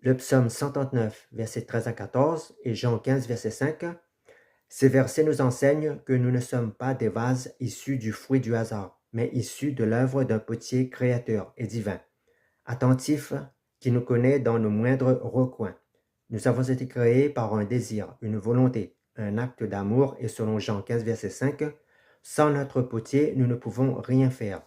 le psaume 139, versets 13 à 14 et Jean 15, verset 5. Ces versets nous enseignent que nous ne sommes pas des vases issus du fruit du hasard, mais issus de l'œuvre d'un potier créateur et divin, attentif, qui nous connaît dans nos moindres recoins. Nous avons été créés par un désir, une volonté, un acte d'amour et selon Jean 15, verset 5, sans notre potier, nous ne pouvons rien faire.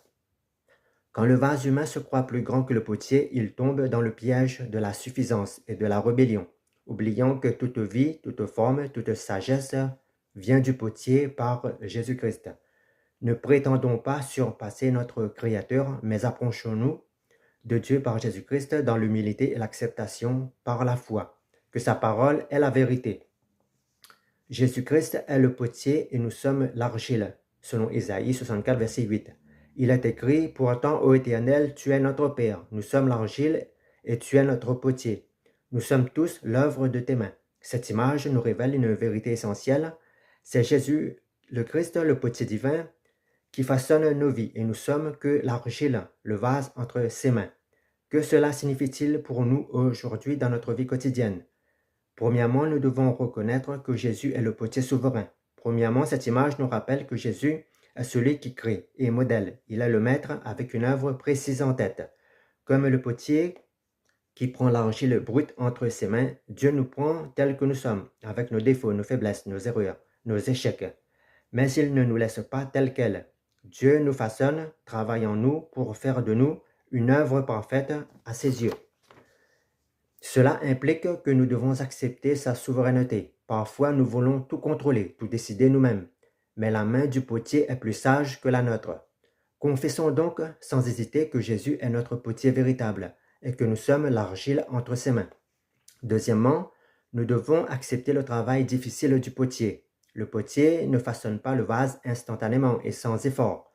Quand le vase humain se croit plus grand que le potier, il tombe dans le piège de la suffisance et de la rébellion, oubliant que toute vie, toute forme, toute sagesse vient du potier par Jésus-Christ. Ne prétendons pas surpasser notre Créateur, mais approchons-nous de Dieu par Jésus-Christ dans l'humilité et l'acceptation par la foi, que sa parole est la vérité. Jésus-Christ est le potier et nous sommes l'argile, selon Ésaïe 64, verset 8. Il est écrit, pourtant, ô Éternel, tu es notre Père, nous sommes l'argile et tu es notre potier. Nous sommes tous l'œuvre de tes mains. Cette image nous révèle une vérité essentielle. C'est Jésus, le Christ, le potier divin, qui façonne nos vies et nous sommes que l'argile, le vase entre ses mains. Que cela signifie-t-il pour nous aujourd'hui dans notre vie quotidienne? Premièrement, nous devons reconnaître que Jésus est le potier souverain. Premièrement, cette image nous rappelle que Jésus est celui qui crée et modèle. Il est le maître avec une œuvre précise en tête. Comme le potier qui prend l'argile brute entre ses mains, Dieu nous prend tels que nous sommes, avec nos défauts, nos faiblesses, nos erreurs, nos échecs. Mais il ne nous laisse pas tels quels. Dieu nous façonne, travaille en nous pour faire de nous une œuvre parfaite à ses yeux. Cela implique que nous devons accepter sa souveraineté. Parfois, nous voulons tout contrôler, tout décider nous-mêmes. Mais la main du potier est plus sage que la nôtre. Confessons donc sans hésiter que Jésus est notre potier véritable et que nous sommes l'argile entre ses mains. Deuxièmement, nous devons accepter le travail difficile du potier. Le potier ne façonne pas le vase instantanément et sans effort.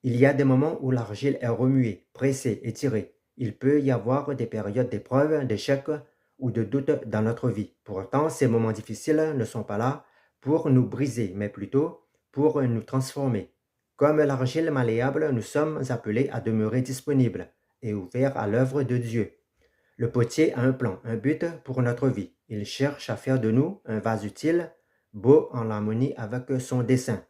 Il y a des moments où l'argile est remuée, pressée, étirée. Il peut y avoir des périodes d'épreuves, d'échecs ou de doutes dans notre vie. Pourtant, ces moments difficiles ne sont pas là pour nous briser, mais plutôt pour nous transformer. Comme l'argile malléable, nous sommes appelés à demeurer disponibles et ouverts à l'œuvre de Dieu. Le potier a un plan, un but pour notre vie. Il cherche à faire de nous un vase utile, beau en harmonie avec son dessein.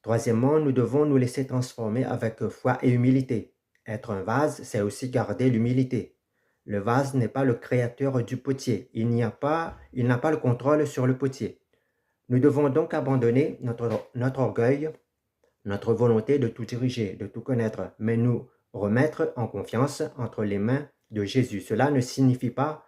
Troisièmement, nous devons nous laisser transformer avec foi et humilité. Être un vase, c'est aussi garder l'humilité. Le vase n'est pas le créateur du potier. Il n'a pas le contrôle sur le potier. Nous devons donc abandonner notre orgueil, notre volonté de tout diriger, de tout connaître, mais nous remettre en confiance entre les mains de Jésus. Cela ne signifie pas